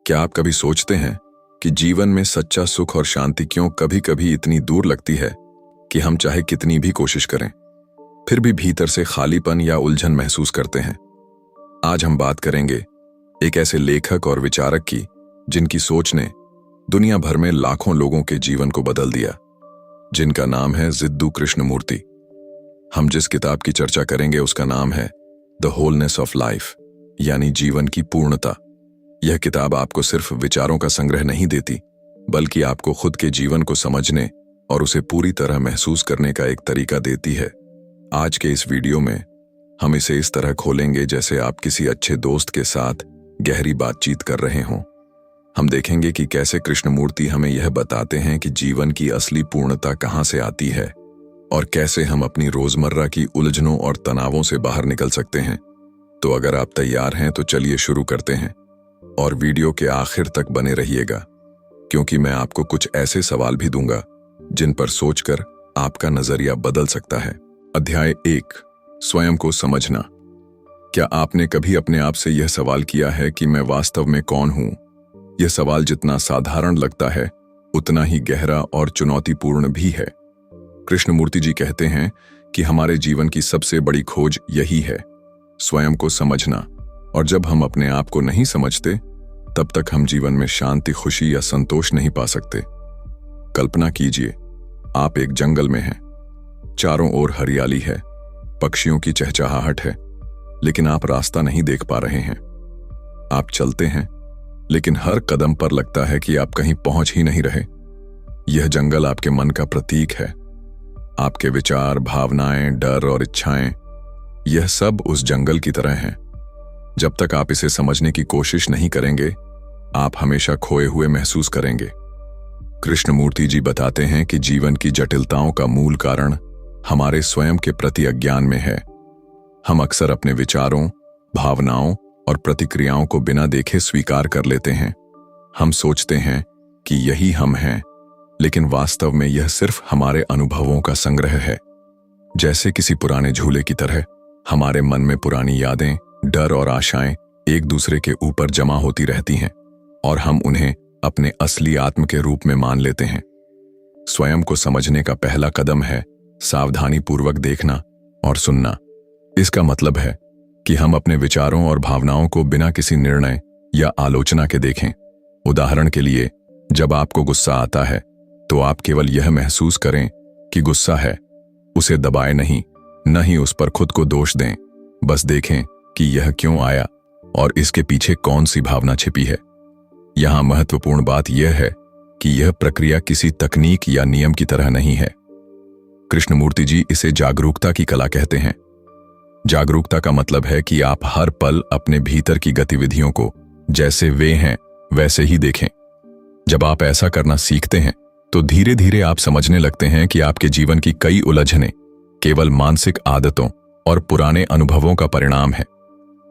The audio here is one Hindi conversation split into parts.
क्या आप कभी सोचते हैं कि जीवन में सच्चा सुख और शांति क्यों कभी कभी इतनी दूर लगती है कि हम चाहे कितनी भी कोशिश करें फिर भी भीतर से खालीपन या उलझन महसूस करते हैं। आज हम बात करेंगे एक ऐसे लेखक और विचारक की जिनकी सोच ने दुनिया भर में लाखों लोगों के जीवन को बदल दिया, जिनका नाम है जिद्दू कृष्णमूर्ति। हम जिस किताब की चर्चा करेंगे उसका नाम है द होलनेस ऑफ लाइफ, यानी जीवन की पूर्णता। यह किताब आपको सिर्फ विचारों का संग्रह नहीं देती, बल्कि आपको खुद के जीवन को समझने और उसे पूरी तरह महसूस करने का एक तरीका देती है। आज के इस वीडियो में हम इसे इस तरह खोलेंगे जैसे आप किसी अच्छे दोस्त के साथ गहरी बातचीत कर रहे हों। हम देखेंगे कि कैसे कृष्णमूर्ति हमें यह बताते हैं कि जीवन की असली पूर्णता कहाँ से आती है और कैसे हम अपनी रोजमर्रा की उलझनों और तनावों से बाहर निकल सकते हैं। तो अगर आप तैयार हैं तो चलिए शुरू करते हैं और वीडियो के आखिर तक बने रहिएगा, क्योंकि मैं आपको कुछ ऐसे सवाल भी दूंगा जिन पर सोचकर आपका नजरिया बदल सकता है। अध्याय 1, स्वयं को समझना। क्या आपने कभी अपने आप से यह सवाल किया है कि मैं वास्तव में कौन हूं? यह सवाल जितना साधारण लगता है उतना ही गहरा और चुनौतीपूर्ण भी है। कृष्णमूर्ति जी कहते हैं कि हमारे जीवन की सबसे बड़ी खोज यही है, स्वयं को समझना। और जब हम अपने आप को नहीं समझते तब तक हम जीवन में शांति, खुशी या संतोष नहीं पा सकते। कल्पना कीजिए, आप एक जंगल में हैं, चारों ओर हरियाली है, पक्षियों की चहचहाहट है, लेकिन आप रास्ता नहीं देख पा रहे हैं। आप चलते हैं, लेकिन हर कदम पर लगता है कि आप कहीं पहुंच ही नहीं रहे। यह जंगल आपके मन का प्रतीक है। आपके विचार, भावनाएं, डर और इच्छाएं, यह सब उस जंगल की तरह हैं। जब तक आप इसे समझने की कोशिश नहीं करेंगे, आप हमेशा खोए हुए महसूस करेंगे। कृष्णमूर्ति जी बताते हैं कि जीवन की जटिलताओं का मूल कारण हमारे स्वयं के प्रति अज्ञान में है। हम अक्सर अपने विचारों, भावनाओं और प्रतिक्रियाओं को बिना देखे स्वीकार कर लेते हैं। हम सोचते हैं कि यही हम हैं, लेकिन वास्तव में यह सिर्फ हमारे अनुभवों का संग्रह है। जैसे किसी पुराने झूले की तरह हमारे मन में पुरानी यादें, डर और आशाएं एक दूसरे के ऊपर जमा होती रहती हैं और हम उन्हें अपने असली आत्म के रूप में मान लेते हैं। स्वयं को समझने का पहला कदम है सावधानी पूर्वक देखना और सुनना। इसका मतलब है कि हम अपने विचारों और भावनाओं को बिना किसी निर्णय या आलोचना के देखें। उदाहरण के लिए, जब आपको गुस्सा आता है तो आप केवल यह महसूस करें कि गुस्सा है, उसे दबाए नहीं, न ही उस पर खुद को दोष दें। बस देखें कि यह क्यों आया और इसके पीछे कौन सी भावना छिपी है। यहां महत्वपूर्ण बात यह है कि यह प्रक्रिया किसी तकनीक या नियम की तरह नहीं है। कृष्णमूर्ति जी इसे जागरूकता की कला कहते हैं। जागरूकता का मतलब है कि आप हर पल अपने भीतर की गतिविधियों को जैसे वे हैं वैसे ही देखें। जब आप ऐसा करना सीखते हैं तो धीरे धीरे आप समझने लगते हैं कि आपके जीवन की कई उलझनें केवल मानसिक आदतों और पुराने अनुभवों का परिणाम है।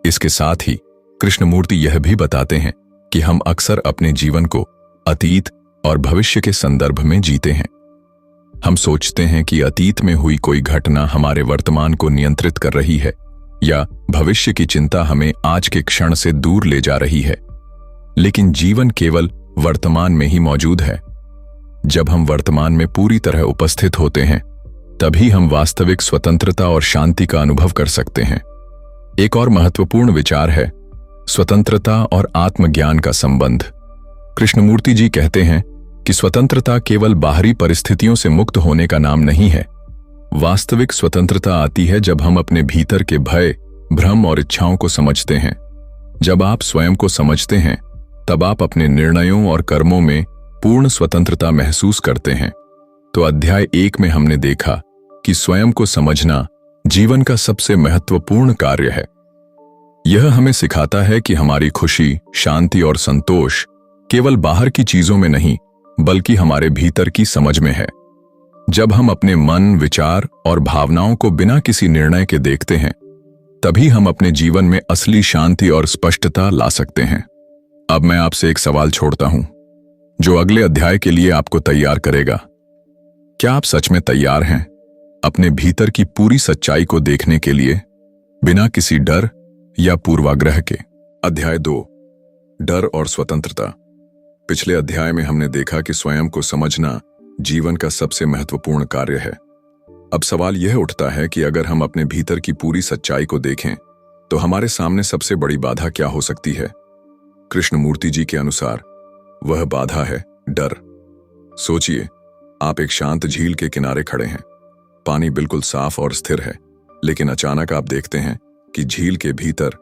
इसके साथ ही कृष्णमूर्ति यह भी बताते हैं कि हम अक्सर अपने जीवन को अतीत और भविष्य के संदर्भ में जीते हैं। हम सोचते हैं कि अतीत में हुई कोई घटना हमारे वर्तमान को नियंत्रित कर रही है या भविष्य की चिंता हमें आज के क्षण से दूर ले जा रही है। लेकिन जीवन केवल वर्तमान में ही मौजूद है। जब हम वर्तमान में पूरी तरह उपस्थित होते हैं, तभी हम वास्तविक स्वतंत्रता और शांति का अनुभव कर सकते हैं। एक और महत्वपूर्ण विचार है स्वतंत्रता और आत्मज्ञान का संबंध। कृष्णमूर्ति जी कहते हैं कि स्वतंत्रता केवल बाहरी परिस्थितियों से मुक्त होने का नाम नहीं है। वास्तविक स्वतंत्रता आती है जब हम अपने भीतर के भय, भ्रम और इच्छाओं को समझते हैं। जब आप स्वयं को समझते हैं, तब आप अपने निर्णयों और कर्मों में पूर्ण स्वतंत्रता महसूस करते हैं। तो अध्याय 1 में हमने देखा कि स्वयं को समझना जीवन का सबसे महत्वपूर्ण कार्य है। यह हमें सिखाता है कि हमारी खुशी, शांति और संतोष केवल बाहर की चीजों में नहीं, बल्कि हमारे भीतर की समझ में है। जब हम अपने मन, विचार और भावनाओं को बिना किसी निर्णय के देखते हैं, तभी हम अपने जीवन में असली शांति और स्पष्टता ला सकते हैं। अब मैं आपसे एक सवाल छोड़ता हूं, जो अगले अध्याय के लिए आपको तैयार करेगा। क्या आप सच में तैयार हैं अपने भीतर की पूरी सच्चाई को देखने के लिए, बिना किसी डर या पूर्वाग्रह के? अध्याय 2, डर और स्वतंत्रता। पिछले अध्याय में हमने देखा कि स्वयं को समझना जीवन का सबसे महत्वपूर्ण कार्य है। अब सवाल यह उठता है कि अगर हम अपने भीतर की पूरी सच्चाई को देखें तो हमारे सामने सबसे बड़ी बाधा क्या हो सकती है। कृष्णमूर्ति जी के अनुसार वह बाधा है डर। सोचिए, आप एक शांत झील के किनारे खड़े हैं। पानी बिल्कुल साफ और स्थिर है, लेकिन अचानक आप देखते हैं कि झील के भीतर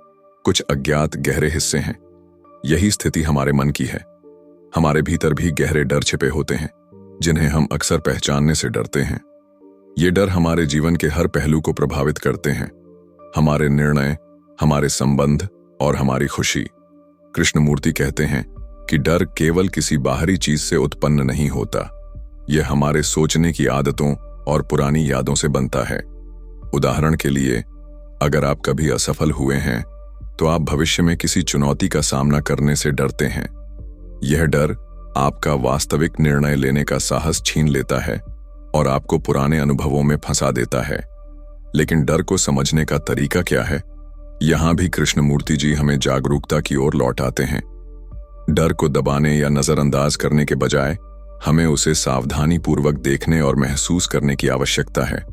कुछ अज्ञात गहरे हिस्से हैं। यही स्थिति हमारे मन की है। हमारे भीतर भी गहरे डर छिपे होते हैं, जिन्हें हम अक्सर पहचानने से डरते हैं। ये डर हमारे जीवन के हर पहलू को प्रभावित करते हैं, हमारे निर्णय, हमारे संबंध और हमारी खुशी। कृष्णमूर्ति कहते हैं कि डर केवल किसी बाहरी चीज से उत्पन्न नहीं होता, यह हमारे सोचने की आदतों और पुरानी यादों से बनता है। उदाहरण के लिए, अगर आप कभी असफल हुए हैं तो आप भविष्य में किसी चुनौती का सामना करने से डरते हैं। यह डर आपका वास्तविक निर्णय लेने का साहस छीन लेता है और आपको पुराने अनुभवों में फंसा देता है। लेकिन डर को समझने का तरीका क्या है? यहां भी कृष्णमूर्ति जी हमें जागरूकता की ओर लौटाते हैं। डर को दबाने या नजरअंदाज करने के बजाय हमें उसे सावधानी पूर्वक देखने और महसूस करने की आवश्यकता है।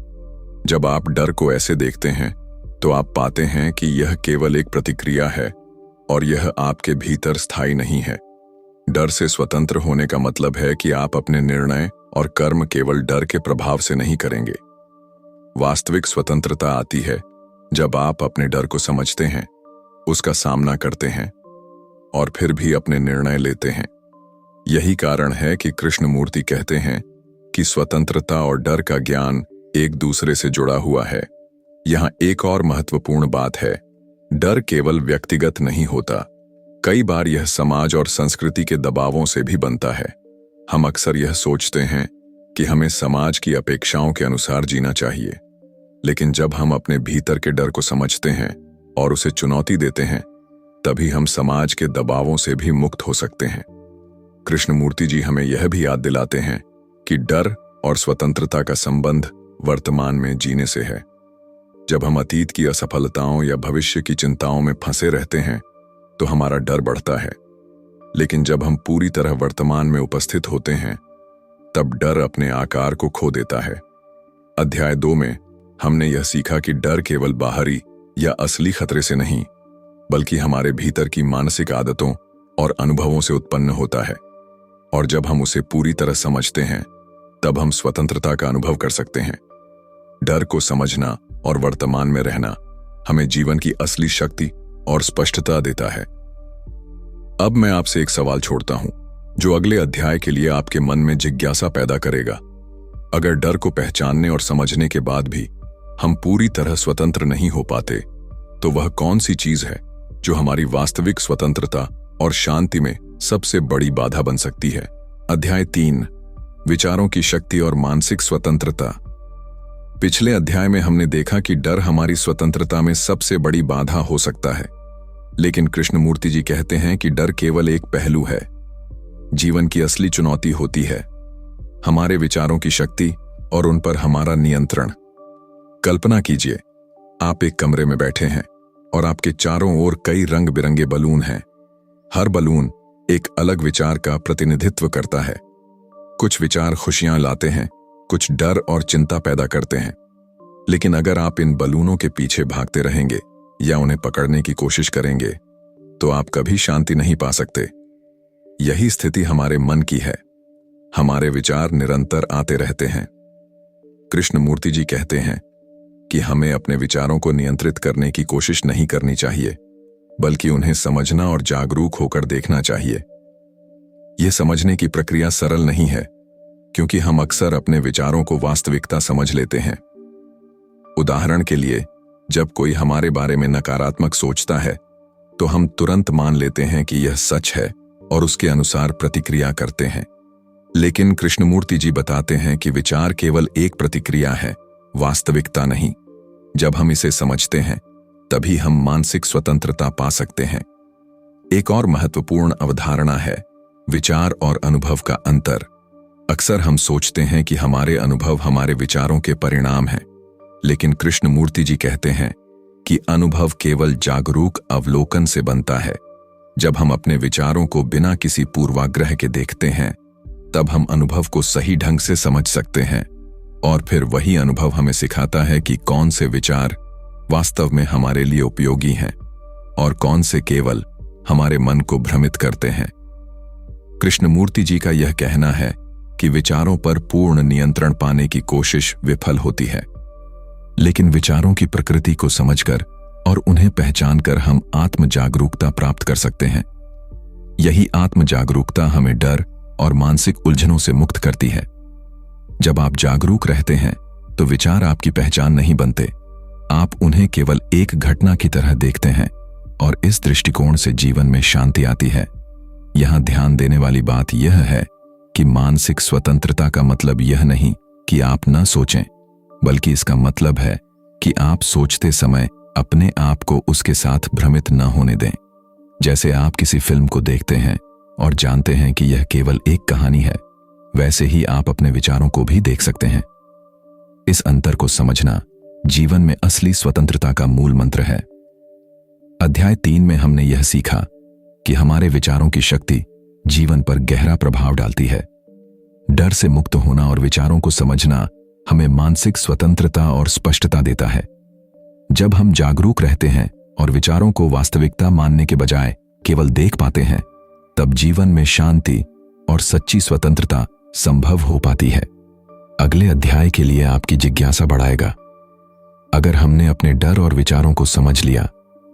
जब आप डर को ऐसे देखते हैं तो आप पाते हैं कि यह केवल एक प्रतिक्रिया है और यह आपके भीतर स्थायी नहीं है। डर से स्वतंत्र होने का मतलब है कि आप अपने निर्णय और कर्म केवल डर के प्रभाव से नहीं करेंगे। वास्तविक स्वतंत्रता आती है जब आप अपने डर को समझते हैं, उसका सामना करते हैं और फिर भी अपने निर्णय लेते हैं। यही कारण है कि कृष्णमूर्ति कहते हैं कि स्वतंत्रता और डर का ज्ञान एक दूसरे से जुड़ा हुआ है। यहाँ एक और महत्वपूर्ण बात है, डर केवल व्यक्तिगत नहीं होता, कई बार यह समाज और संस्कृति के दबावों से भी बनता है। हम अक्सर यह सोचते हैं कि हमें समाज की अपेक्षाओं के अनुसार जीना चाहिए, लेकिन जब हम अपने भीतर के डर को समझते हैं और उसे चुनौती देते हैं, तभी हम समाज के दबावों से भी मुक्त हो सकते हैं। कृष्णमूर्ति जी हमें यह भी याद दिलाते हैं कि डर और स्वतंत्रता का संबंध वर्तमान में जीने से है। जब हम अतीत की असफलताओं या भविष्य की चिंताओं में फंसे रहते हैं तो हमारा डर बढ़ता है, लेकिन जब हम पूरी तरह वर्तमान में उपस्थित होते हैं तब डर अपने आकार को खो देता है। अध्याय 2 में हमने यह सीखा कि डर केवल बाहरी या असली खतरे से नहीं, बल्कि हमारे भीतर की मानसिक आदतों और अनुभवों से उत्पन्न होता है, और जब हम उसे पूरी तरह समझते हैं तब हम स्वतंत्रता का अनुभव कर सकते हैं। डर को समझना और वर्तमान में रहना हमें जीवन की असली शक्ति और स्पष्टता देता है। अब मैं आपसे एक सवाल छोड़ता हूं जो अगले अध्याय के लिए आपके मन में जिज्ञासा पैदा करेगा। अगर डर को पहचानने और समझने के बाद भी हम पूरी तरह स्वतंत्र नहीं हो पाते, तो वह कौन सी चीज है जो हमारी वास्तविक स्वतंत्रता और शांति में सबसे बड़ी बाधा बन सकती है? अध्याय 3, विचारों की शक्ति और मानसिक स्वतंत्रता। पिछले अध्याय में हमने देखा कि डर हमारी स्वतंत्रता में सबसे बड़ी बाधा हो सकता है, लेकिन कृष्णमूर्ति जी कहते हैं कि डर केवल एक पहलू है। जीवन की असली चुनौती होती है हमारे विचारों की शक्ति और उन पर हमारा नियंत्रण। कल्पना कीजिए, आप एक कमरे में बैठे हैं और आपके चारों ओर कई रंग बिरंगे बलून हैं। हर बलून एक अलग विचार का प्रतिनिधित्व करता है। कुछ विचार खुशियां लाते हैं, कुछ डर और चिंता पैदा करते हैं। लेकिन अगर आप इन बलूनों के पीछे भागते रहेंगे या उन्हें पकड़ने की कोशिश करेंगे, तो आप कभी शांति नहीं पा सकते। यही स्थिति हमारे मन की है। हमारे विचार निरंतर आते रहते हैं। कृष्णमूर्ति जी कहते हैं कि हमें अपने विचारों को नियंत्रित करने की कोशिश नहीं करनी चाहिए, बल्कि उन्हें समझना और जागरूक होकर देखना चाहिए। यह समझने की प्रक्रिया सरल नहीं है, क्योंकि हम अक्सर अपने विचारों को वास्तविकता समझ लेते हैं। उदाहरण के लिए, जब कोई हमारे बारे में नकारात्मक सोचता है तो हम तुरंत मान लेते हैं कि यह सच है और उसके अनुसार प्रतिक्रिया करते हैं। लेकिन कृष्णमूर्ति जी बताते हैं कि विचार केवल एक प्रतिक्रिया है, वास्तविकता नहीं। जब हम इसे समझते हैं तभी हम मानसिक स्वतंत्रता पा सकते हैं। एक और महत्वपूर्ण अवधारणा है विचार और अनुभव का अंतर। अक्सर हम सोचते हैं कि हमारे अनुभव हमारे विचारों के परिणाम हैं, लेकिन कृष्णमूर्ति जी कहते हैं कि अनुभव केवल जागरूक अवलोकन से बनता है। जब हम अपने विचारों को बिना किसी पूर्वाग्रह के देखते हैं, तब हम अनुभव को सही ढंग से समझ सकते हैं और फिर वही अनुभव हमें सिखाता है कि कौन से विचार वास्तव में हमारे लिए उपयोगी हैं और कौन से केवल हमारे मन को भ्रमित करते हैं। कृष्णमूर्ति जी का यह कहना है कि विचारों पर पूर्ण नियंत्रण पाने की कोशिश विफल होती है, लेकिन विचारों की प्रकृति को समझकर और उन्हें पहचानकर हम आत्म जागरूकता प्राप्त कर सकते हैं। यही आत्म जागरूकता हमें डर और मानसिक उलझनों से मुक्त करती है। जब आप जागरूक रहते हैं तो विचार आपकी पहचान नहीं बनते, आप उन्हें केवल एक घटना की तरह देखते हैं और इस दृष्टिकोण से जीवन में शांति आती है। यहां ध्यान देने वाली बात यह है कि मानसिक स्वतंत्रता का मतलब यह नहीं कि आप न सोचें, बल्कि इसका मतलब है कि आप सोचते समय अपने आप को उसके साथ भ्रमित न होने दें। जैसे आप किसी फिल्म को देखते हैं और जानते हैं कि यह केवल एक कहानी है, वैसे ही आप अपने विचारों को भी देख सकते हैं। इस अंतर को समझना जीवन में असली स्वतंत्रता का मूल मंत्र है। अध्याय 3 में हमने यह सीखा कि हमारे विचारों की शक्ति जीवन पर गहरा प्रभाव डालती है। डर से मुक्त होना और विचारों को समझना हमें मानसिक स्वतंत्रता और स्पष्टता देता है। जब हम जागरूक रहते हैं और विचारों को वास्तविकता मानने के बजाय केवल देख पाते हैं, तब जीवन में शांति और सच्ची स्वतंत्रता संभव हो पाती है। अगले अध्याय के लिए आपकी जिज्ञासा बढ़ाएगा। अगर हमने अपने डर और विचारों को समझ लिया,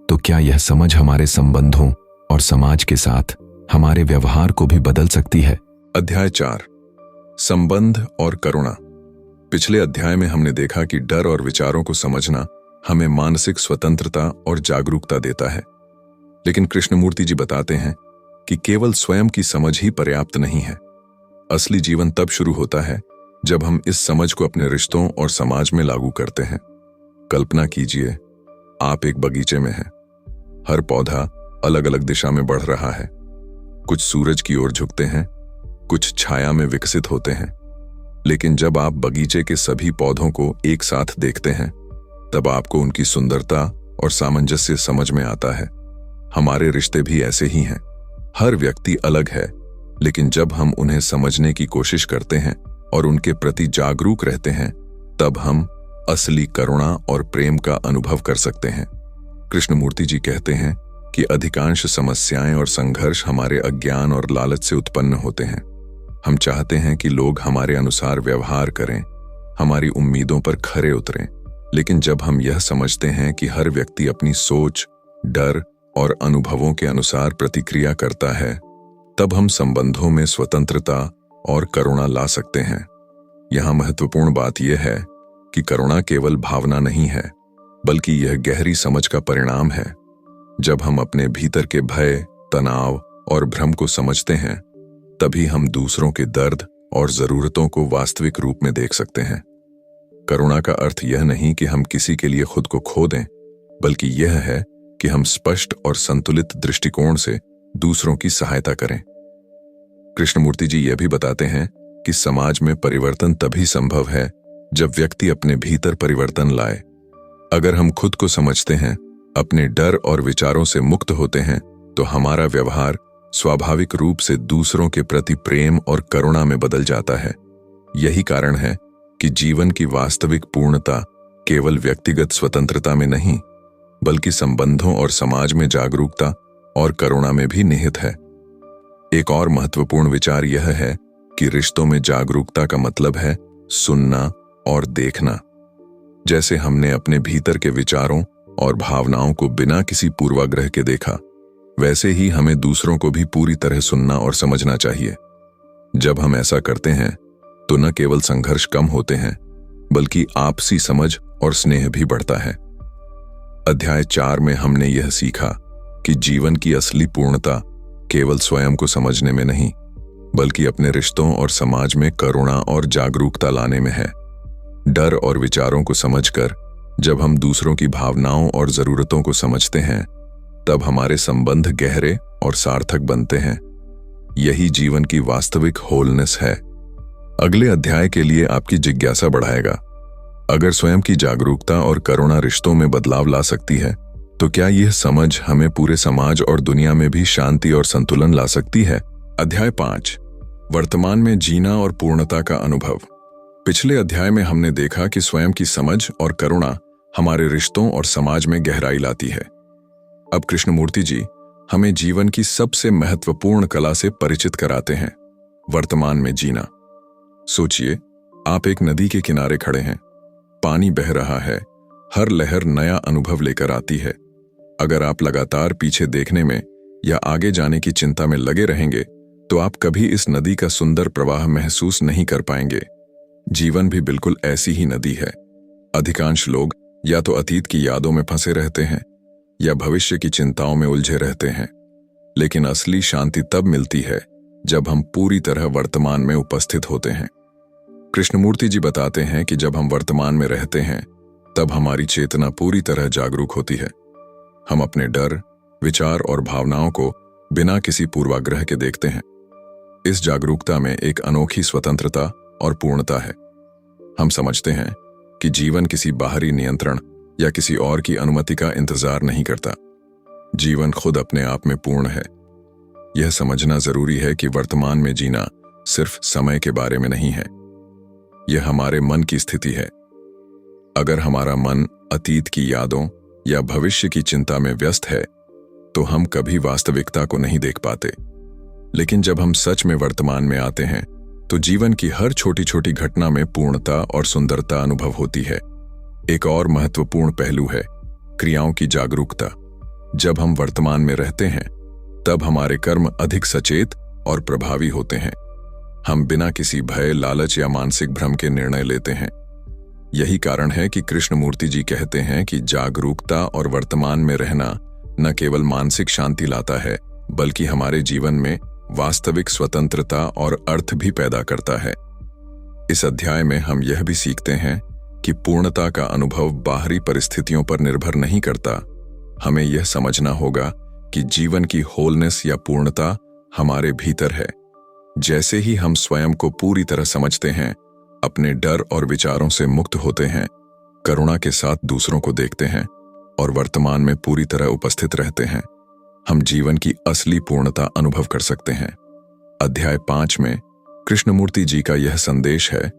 तो क्या यह समझ हमारे संबंधों और समाज के साथ हमारे व्यवहार को भी बदल सकती है? अध्याय 4, संबंध और करुणा। पिछले अध्याय में हमने देखा कि डर और विचारों को समझना हमें मानसिक स्वतंत्रता और जागरूकता देता है, लेकिन कृष्णमूर्ति जी बताते हैं कि केवल स्वयं की समझ ही पर्याप्त नहीं है। असली जीवन तब शुरू होता है जब हम इस समझ को अपने रिश्तों और समाज में लागू करते हैं। कल्पना कीजिए, आप एक बगीचे में हैं। हर पौधा अलग अलग दिशा में बढ़ रहा है। कुछ सूरज की ओर झुकते हैं, कुछ छाया में विकसित होते हैं। लेकिन जब आप बगीचे के सभी पौधों को एक साथ देखते हैं, तब आपको उनकी सुंदरता और सामंजस्य समझ में आता है। हमारे रिश्ते भी ऐसे ही हैं। हर व्यक्ति अलग है, लेकिन जब हम उन्हें समझने की कोशिश करते हैं और उनके प्रति जागरूक रहते हैं, तब हम असली करुणा और प्रेम का अनुभव कर सकते हैं। कृष्णमूर्ति जी कहते हैं कि अधिकांश समस्याएं और संघर्ष हमारे अज्ञान और लालच से उत्पन्न होते हैं। हम चाहते हैं कि लोग हमारे अनुसार व्यवहार करें, हमारी उम्मीदों पर खरे उतरें, लेकिन जब हम यह समझते हैं कि हर व्यक्ति अपनी सोच, डर और अनुभवों के अनुसार प्रतिक्रिया करता है, तब हम संबंधों में स्वतंत्रता और करुणा ला सकते हैं। यहाँ महत्वपूर्ण बात यह है कि करुणा केवल भावना नहीं है, बल्कि यह गहरी समझ का परिणाम है। जब हम अपने भीतर के भय, तनाव और भ्रम को समझते हैं, तभी हम दूसरों के दर्द और जरूरतों को वास्तविक रूप में देख सकते हैं। करुणा का अर्थ यह नहीं कि हम किसी के लिए खुद को खो दें, बल्कि यह है कि हम स्पष्ट और संतुलित दृष्टिकोण से दूसरों की सहायता करें। कृष्णमूर्ति जी यह भी बताते हैं कि समाज में परिवर्तन तभी संभव है जब व्यक्ति अपने भीतर परिवर्तन लाए। अगर हम खुद को समझते हैं, अपने डर और विचारों से मुक्त होते हैं, तो हमारा व्यवहार स्वाभाविक रूप से दूसरों के प्रति प्रेम और करुणा में बदल जाता है। यही कारण है कि जीवन की वास्तविक पूर्णता केवल व्यक्तिगत स्वतंत्रता में नहीं, बल्कि संबंधों और समाज में जागरूकता और करुणा में भी निहित है। एक और महत्वपूर्ण विचार यह है कि रिश्तों में जागरूकता का मतलब है सुनना और देखना। जैसे हमने अपने भीतर के विचारों और भावनाओं को बिना किसी पूर्वाग्रह के देखा, वैसे ही हमें दूसरों को भी पूरी तरह सुनना और समझना चाहिए। जब हम ऐसा करते हैं, तो न केवल संघर्ष कम होते हैं, बल्कि आपसी समझ और स्नेह भी बढ़ता है। अध्याय 4 में हमने यह सीखा कि जीवन की असली पूर्णता केवल स्वयं को समझने में नहीं, बल्कि अपने रिश्तों और समाज में करुणा और जागरूकता लाने में है। डर और विचारों को समझकर जब हम दूसरों की भावनाओं और जरूरतों को समझते हैं, तब हमारे संबंध गहरे और सार्थक बनते हैं। यही जीवन की वास्तविक होलनेस है। अगले अध्याय के लिए आपकी जिज्ञासा बढ़ाएगा। अगर स्वयं की जागरूकता और करुणा रिश्तों में बदलाव ला सकती है, तो क्या यह समझ हमें पूरे समाज और दुनिया में भी शांति और संतुलन ला सकती है? अध्याय 5, वर्तमान में जीना और पूर्णता का अनुभव। पिछले अध्याय में हमने देखा कि स्वयं की समझ और करुणा हमारे रिश्तों और समाज में गहराई लाती है। अब कृष्णमूर्ति जी हमें जीवन की सबसे महत्वपूर्ण कला से परिचित कराते हैं, वर्तमान में जीना। सोचिए, आप एक नदी के किनारे खड़े हैं, पानी बह रहा है, हर लहर नया अनुभव लेकर आती है। अगर आप लगातार पीछे देखने में या आगे जाने की चिंता में लगे रहेंगे तो आप कभी इस नदी का सुंदर प्रवाह महसूस नहीं कर पाएंगे। जीवन भी बिल्कुल ऐसी ही नदी है। अधिकांश लोग या तो अतीत की यादों में फंसे रहते हैं या भविष्य की चिंताओं में उलझे रहते हैं, लेकिन असली शांति तब मिलती है जब हम पूरी तरह वर्तमान में उपस्थित होते हैं। कृष्णमूर्ति जी बताते हैं कि जब हम वर्तमान में रहते हैं तब हमारी चेतना पूरी तरह जागरूक होती है। हम अपने डर, विचार और भावनाओं को बिना किसी पूर्वाग्रह के देखते हैं। इस जागरूकता में एक अनोखी स्वतंत्रता और पूर्णता है। हम समझते हैं कि जीवन किसी बाहरी नियंत्रण या किसी और की अनुमति का इंतजार नहीं करता। जीवन खुद अपने आप में पूर्ण है। यह समझना जरूरी है कि वर्तमान में जीना सिर्फ समय के बारे में नहीं है, यह हमारे मन की स्थिति है। अगर हमारा मन अतीत की यादों या भविष्य की चिंता में व्यस्त है तो हम कभी वास्तविकता को नहीं देख पाते। लेकिन जब हम सच में वर्तमान में आते हैं तो जीवन की हर छोटी छोटी घटना में पूर्णता और सुंदरता अनुभव होती है। एक और महत्वपूर्ण पहलू है क्रियाओं की जागरूकता। जब हम वर्तमान में रहते हैं तब हमारे कर्म अधिक सचेत और प्रभावी होते हैं। हम बिना किसी भय, लालच या मानसिक भ्रम के निर्णय लेते हैं। यही कारण है कि कृष्णमूर्ति जी कहते हैं कि जागरूकता और वर्तमान में रहना न केवल मानसिक शांति लाता है बल्कि हमारे जीवन में वास्तविक स्वतंत्रता और अर्थ भी पैदा करता है। इस अध्याय में हम यह भी सीखते हैं कि पूर्णता का अनुभव बाहरी परिस्थितियों पर निर्भर नहीं करता। हमें यह समझना होगा कि जीवन की होलनेस या पूर्णता हमारे भीतर है। जैसे ही हम स्वयं को पूरी तरह समझते हैं, अपने डर और विचारों से मुक्त होते हैं, करुणा के साथ दूसरों को देखते हैं और वर्तमान में पूरी तरह उपस्थित रहते हैं, हम जीवन की असली पूर्णता अनुभव कर सकते हैं। अध्याय 5 में कृष्णमूर्ति जी का यह संदेश है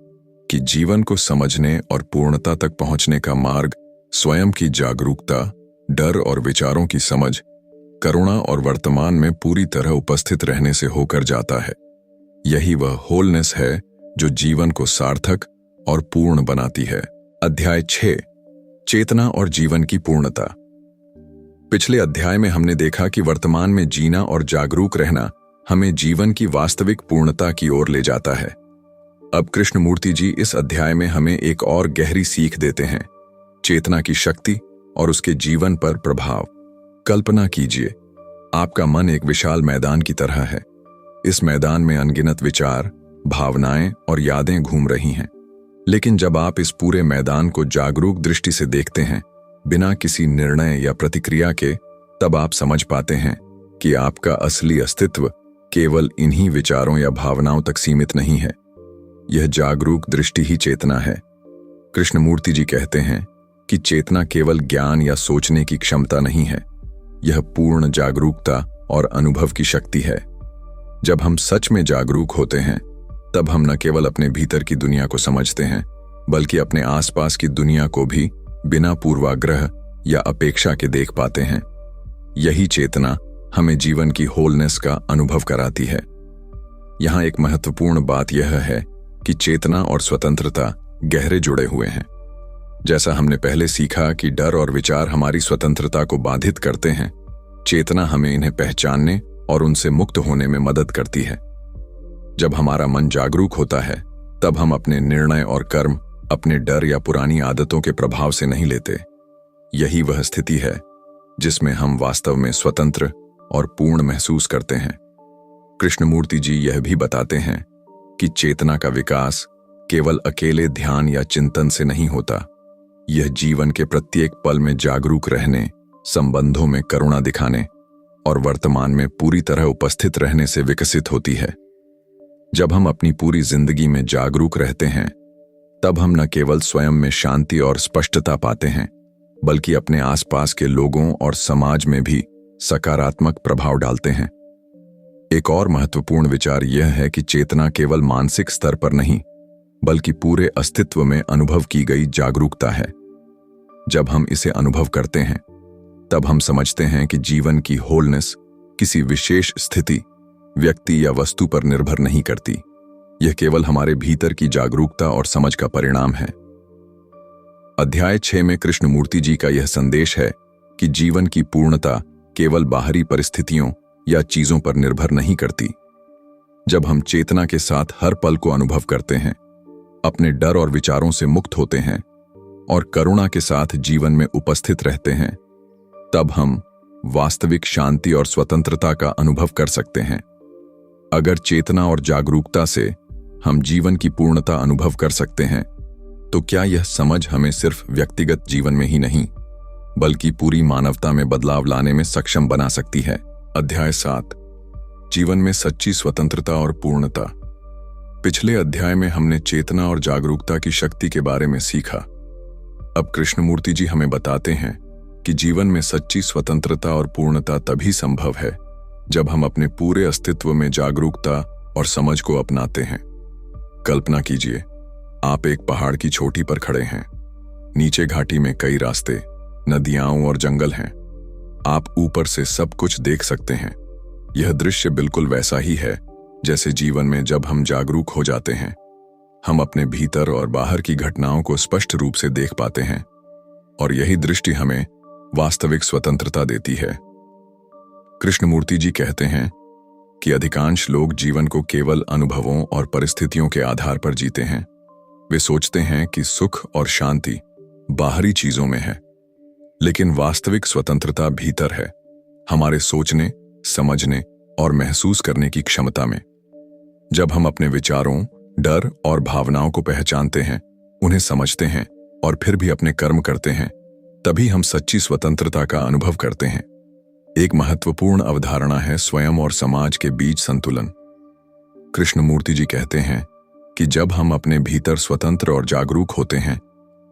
कि जीवन को समझने और पूर्णता तक पहुंचने का मार्ग स्वयं की जागरूकता, डर और विचारों की समझ, करुणा और वर्तमान में पूरी तरह उपस्थित रहने से होकर जाता है। यही वह होलनेस है जो जीवन को सार्थक और पूर्ण बनाती है। अध्याय 6, चेतना और जीवन की पूर्णता। पिछले अध्याय में हमने देखा कि वर्तमान में जीना और जागरूक रहना हमें जीवन की वास्तविक पूर्णता की ओर ले जाता है। अब कृष्णमूर्ति जी इस अध्याय में हमें एक और गहरी सीख देते हैं, चेतना की शक्ति और उसके जीवन पर प्रभाव। कल्पना कीजिए, आपका मन एक विशाल मैदान की तरह है। इस मैदान में अनगिनत विचार, भावनाएं और यादें घूम रही हैं। लेकिन जब आप इस पूरे मैदान को जागरूक दृष्टि से देखते हैं, बिना किसी निर्णय या प्रतिक्रिया के, तब आप समझ पाते हैं कि आपका असली अस्तित्व केवल इन्हीं विचारों या भावनाओं तक सीमित नहीं है। यह जागरूक दृष्टि ही चेतना है। कृष्णमूर्ति जी कहते हैं कि चेतना केवल ज्ञान या सोचने की क्षमता नहीं है, यह पूर्ण जागरूकता और अनुभव की शक्ति है। जब हम सच में जागरूक होते हैं तब हम न केवल अपने भीतर की दुनिया को समझते हैं बल्कि अपने आसपास की दुनिया को भी बिना पूर्वाग्रह या अपेक्षा के देख पाते हैं। यही चेतना हमें जीवन की होलनेस का अनुभव कराती है। यहाँ एक महत्वपूर्ण बात यह है कि चेतना और स्वतंत्रता गहरे जुड़े हुए हैं। जैसा हमने पहले सीखा कि डर और विचार हमारी स्वतंत्रता को बाधित करते हैं, चेतना हमें इन्हें पहचानने और उनसे मुक्त होने में मदद करती है। जब हमारा मन जागरूक होता है तब हम अपने निर्णय और कर्म अपने डर या पुरानी आदतों के प्रभाव से नहीं लेते। यही वह स्थिति है जिसमें हम वास्तव में स्वतंत्र और पूर्ण महसूस करते हैं। कृष्णमूर्ति जी यह भी बताते हैं कि चेतना का विकास केवल अकेले ध्यान या चिंतन से नहीं होता। यह जीवन के प्रत्येक पल में जागरूक रहने, संबंधों में करुणा दिखाने और वर्तमान में पूरी तरह उपस्थित रहने से विकसित होती है। जब हम अपनी पूरी जिंदगी में जागरूक रहते हैं तब हम न केवल स्वयं में शांति और स्पष्टता पाते हैं बल्कि अपने आसपास के लोगों और समाज में भी सकारात्मक प्रभाव डालते हैं। एक और महत्वपूर्ण विचार यह है कि चेतना केवल मानसिक स्तर पर नहीं, बल्कि पूरे अस्तित्व में अनुभव की गई जागरूकता है। जब हम इसे अनुभव करते हैं, तब हम समझते हैं कि जीवन की होलनेस किसी विशेष स्थिति, व्यक्ति या वस्तु पर निर्भर नहीं करती। यह केवल हमारे भीतर की जागरूकता और समझ का परिणाम है। अध्याय 6 में कृष्णमूर्ति जी का यह संदेश है कि जीवन की पूर्णता केवल बाहरी परिस्थितियों या चीजों पर निर्भर नहीं करती। जब हम चेतना के साथ हर पल को अनुभव करते हैं, अपने डर और विचारों से मुक्त होते हैं और करुणा के साथ जीवन में उपस्थित रहते हैं, तब हम वास्तविक शांति और स्वतंत्रता का अनुभव कर सकते हैं। अगर चेतना और जागरूकता से हम जीवन की पूर्णता अनुभव कर सकते हैं, तो क्या यह समझ हमें सिर्फ व्यक्तिगत जीवन में ही नहीं, बल्कि पूरी मानवता में बदलाव लाने में सक्षम बना सकती है। अध्याय 7, जीवन में सच्ची स्वतंत्रता और पूर्णता। पिछले अध्याय में हमने चेतना और जागरूकता की शक्ति के बारे में सीखा। अब कृष्णमूर्ति जी हमें बताते हैं कि जीवन में सच्ची स्वतंत्रता और पूर्णता तभी संभव है जब हम अपने पूरे अस्तित्व में जागरूकता और समझ को अपनाते हैं। कल्पना कीजिए, आप एक पहाड़ की चोटी पर खड़े हैं। नीचे घाटी में कई रास्ते, नदियां और जंगल हैं। आप ऊपर से सब कुछ देख सकते हैं। यह दृश्य बिल्कुल वैसा ही है जैसे जीवन में जब हम जागरूक हो जाते हैं। हम अपने भीतर और बाहर की घटनाओं को स्पष्ट रूप से देख पाते हैं, और यही दृष्टि हमें वास्तविक स्वतंत्रता देती है। कृष्णमूर्ति जी कहते हैं कि अधिकांश लोग जीवन को केवल अनुभवों और परिस्थितियों के आधार पर जीते हैं। वे सोचते हैं कि सुख और शांति बाहरी चीजों में है, लेकिन वास्तविक स्वतंत्रता भीतर है, हमारे सोचने, समझने और महसूस करने की क्षमता में। जब हम अपने विचारों, डर और भावनाओं को पहचानते हैं, उन्हें समझते हैं और फिर भी अपने कर्म करते हैं, तभी हम सच्ची स्वतंत्रता का अनुभव करते हैं। एक महत्वपूर्ण अवधारणा है स्वयं और समाज के बीच संतुलन। कृष्णमूर्ति जी कहते हैं कि जब हम अपने भीतर स्वतंत्र और जागरूक होते हैं,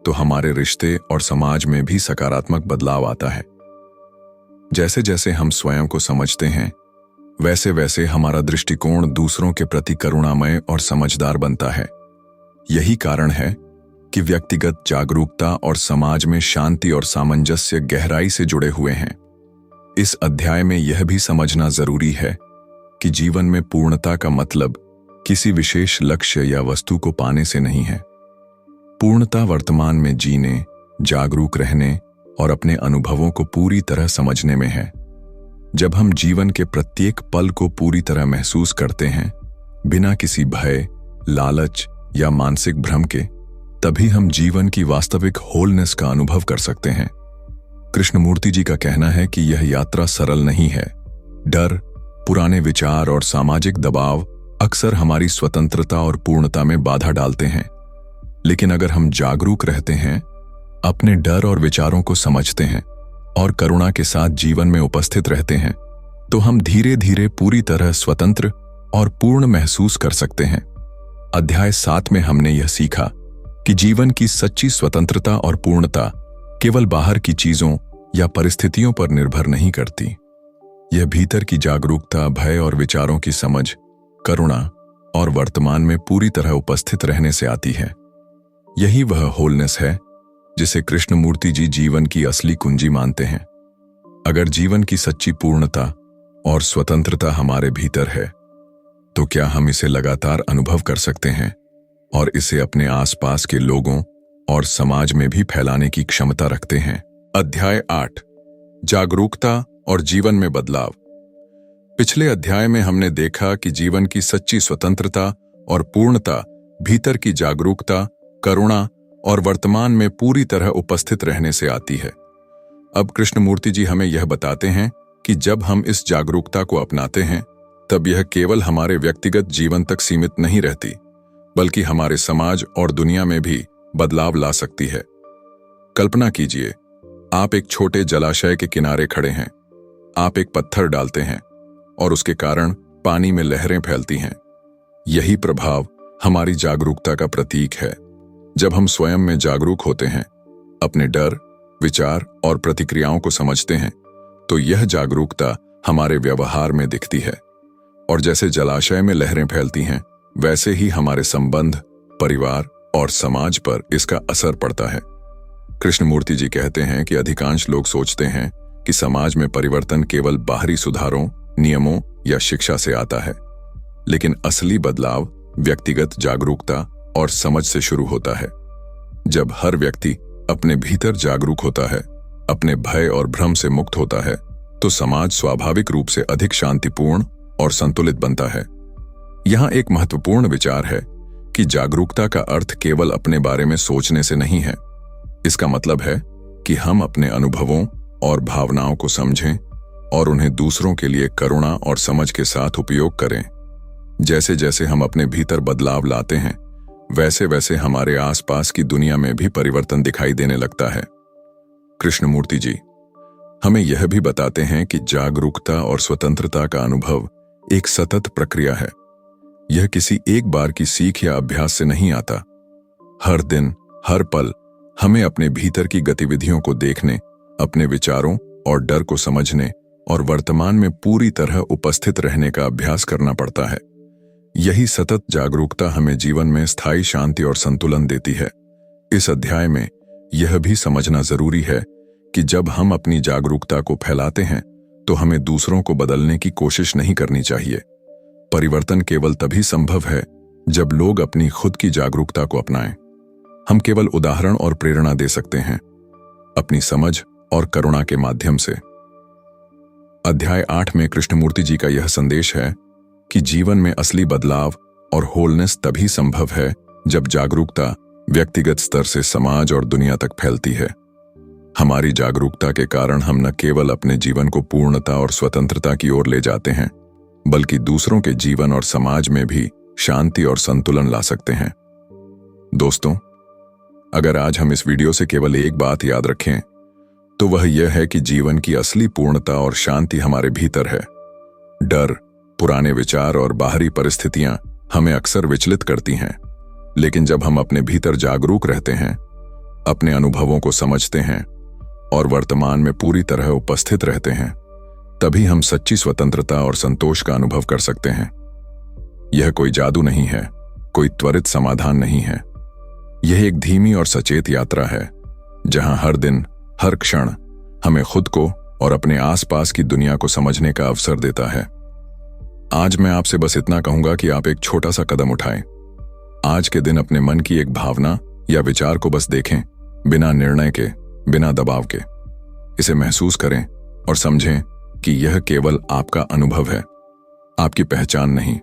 तो हमारे रिश्ते और समाज में भी सकारात्मक बदलाव आता है। जैसे जैसे हम स्वयं को समझते हैं, वैसे वैसे हमारा दृष्टिकोण दूसरों के प्रति करुणामय और समझदार बनता है। यही कारण है कि व्यक्तिगत जागरूकता और समाज में शांति और सामंजस्य गहराई से जुड़े हुए हैं। इस अध्याय में यह भी समझना जरूरी है कि जीवन में पूर्णता का मतलब किसी विशेष लक्ष्य या वस्तु को पाने से नहीं है। पूर्णता वर्तमान में जीने, जागरूक रहने और अपने अनुभवों को पूरी तरह समझने में है। जब हम जीवन के प्रत्येक पल को पूरी तरह महसूस करते हैं, बिना किसी भय, लालच या मानसिक भ्रम के, तभी हम जीवन की वास्तविक होलनेस का अनुभव कर सकते हैं। कृष्णमूर्ति जी का कहना है कि यह यात्रा सरल नहीं है। डर, पुराने विचार और सामाजिक दबाव अक्सर हमारी स्वतंत्रता और पूर्णता में बाधा डालते हैं। लेकिन अगर हम जागरूक रहते हैं, अपने डर और विचारों को समझते हैं और करुणा के साथ जीवन में उपस्थित रहते हैं, तो हम धीरे धीरे पूरी तरह स्वतंत्र और पूर्ण महसूस कर सकते हैं। अध्याय 7 में हमने यह सीखा कि जीवन की सच्ची स्वतंत्रता और पूर्णता केवल बाहर की चीजों या परिस्थितियों पर निर्भर नहीं करती। यह भीतर की जागरूकता, भय और विचारों की समझ, करुणा और वर्तमान में पूरी तरह उपस्थित रहने से आती है। यही वह होलनेस है जिसे कृष्णमूर्ति जी जीवन की असली कुंजी मानते हैं। अगर जीवन की सच्ची पूर्णता और स्वतंत्रता हमारे भीतर है, तो क्या हम इसे लगातार अनुभव कर सकते हैं और इसे अपने आसपास के लोगों और समाज में भी फैलाने की क्षमता रखते हैं। अध्याय 8, जागरूकता और जीवन में बदलाव। पिछले अध्याय में हमने देखा कि जीवन की सच्ची स्वतंत्रता और पूर्णता भीतर की जागरूकता, करुणा और वर्तमान में पूरी तरह उपस्थित रहने से आती है। अब कृष्णमूर्ति जी हमें यह बताते हैं कि जब हम इस जागरूकता को अपनाते हैं, तब यह केवल हमारे व्यक्तिगत जीवन तक सीमित नहीं रहती, बल्कि हमारे समाज और दुनिया में भी बदलाव ला सकती है। कल्पना कीजिए, आप एक छोटे जलाशय के किनारे खड़े हैं। आप एक पत्थर डालते हैं और उसके कारण पानी में लहरें फैलती हैं। यही प्रभाव हमारी जागरूकता का प्रतीक है। जब हम स्वयं में जागरूक होते हैं, अपने डर, विचार और प्रतिक्रियाओं को समझते हैं तो यह जागरूकता हमारे व्यवहार में दिखती है। और जैसे जलाशय में लहरें फैलती हैं, वैसे ही हमारे संबंध, परिवार और समाज पर इसका असर पड़ता है। कृष्णमूर्ति जी कहते हैं कि अधिकांश लोग सोचते हैं कि समाज में परिवर्तन केवल बाहरी सुधारों, नियमों या शिक्षा से आता है, लेकिन असली बदलाव व्यक्तिगत जागरूकता और समझ से शुरू होता है। जब हर व्यक्ति अपने भीतर जागरूक होता है, अपने भय और भ्रम से मुक्त होता है, तो समाज स्वाभाविक रूप से अधिक शांतिपूर्ण और संतुलित बनता है। यहाँ एक महत्वपूर्ण विचार है कि जागरूकता का अर्थ केवल अपने बारे में सोचने से नहीं है। इसका मतलब है कि हम अपने अनुभवों और भावनाओं को समझें और उन्हें दूसरों के लिए करुणा और समझ के साथ उपयोग करें। जैसे जैसे हम अपने भीतर बदलाव लाते हैं, वैसे वैसे हमारे आसपास की दुनिया में भी परिवर्तन दिखाई देने लगता है। कृष्णमूर्ति जी हमें यह भी बताते हैं कि जागरूकता और स्वतंत्रता का अनुभव एक सतत प्रक्रिया है। यह किसी एक बार की सीख या अभ्यास से नहीं आता। हर दिन, हर पल हमें अपने भीतर की गतिविधियों को देखने, अपने विचारों और डर को समझने और वर्तमान में पूरी तरह उपस्थित रहने का अभ्यास करना पड़ता है। यही सतत जागरूकता हमें जीवन में स्थायी शांति और संतुलन देती है। इस अध्याय में यह भी समझना जरूरी है कि जब हम अपनी जागरूकता को फैलाते हैं तो हमें दूसरों को बदलने की कोशिश नहीं करनी चाहिए। परिवर्तन केवल तभी संभव है जब लोग अपनी खुद की जागरूकता को अपनाएं। हम केवल उदाहरण और प्रेरणा दे सकते हैं, अपनी समझ और करुणा के माध्यम से। अध्याय 8 में कृष्णमूर्ति जी का यह संदेश है कि जीवन में असली बदलाव और होलनेस तभी संभव है जब जागरूकता व्यक्तिगत स्तर से समाज और दुनिया तक फैलती है। हमारी जागरूकता के कारण हम न केवल अपने जीवन को पूर्णता और स्वतंत्रता की ओर ले जाते हैं, बल्कि दूसरों के जीवन और समाज में भी शांति और संतुलन ला सकते हैं। दोस्तों, अगर आज हम इस वीडियो से केवल एक बात याद रखें तो वह यह है कि जीवन की असली पूर्णता और शांति हमारे भीतर है। डर, पुराने विचार और बाहरी परिस्थितियां हमें अक्सर विचलित करती हैं, लेकिन जब हम अपने भीतर जागरूक रहते हैं, अपने अनुभवों को समझते हैं और वर्तमान में पूरी तरह उपस्थित रहते हैं, तभी हम सच्ची स्वतंत्रता और संतोष का अनुभव कर सकते हैं। यह कोई जादू नहीं है, कोई त्वरित समाधान नहीं है। यह एक धीमी और सचेत यात्रा है, जहां हर दिन, हर क्षण हमें खुद को और अपने आसपास की दुनिया को समझने का अवसर देता है। आज मैं आपसे बस इतना कहूंगा कि आप एक छोटा सा कदम उठाएं। आज के दिन अपने मन की एक भावना या विचार को बस देखें, बिना निर्णय के, बिना दबाव के। इसे महसूस करें और समझें कि यह केवल आपका अनुभव है, आपकी पहचान नहीं।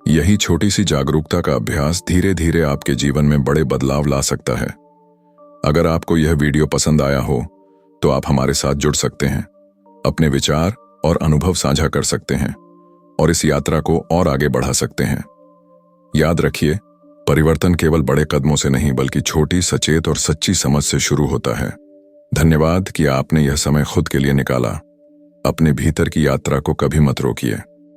यही छोटी सी जागरूकता का अभ्यास धीरे धीरे आपके जीवन में बड़े बदलाव ला सकता है। अगर आपको यह वीडियो पसंद आया हो तो आप हमारे साथ जुड़ सकते हैं, अपने विचार और अनुभव साझा कर सकते हैं और इस यात्रा को और आगे बढ़ा सकते हैं। याद रखिए, परिवर्तन केवल बड़े कदमों से नहीं बल्कि छोटी, सचेत और सच्ची समझ से शुरू होता है। धन्यवाद कि आपने यह समय खुद के लिए निकाला। अपने भीतर की यात्रा को कभी मत रोकिए।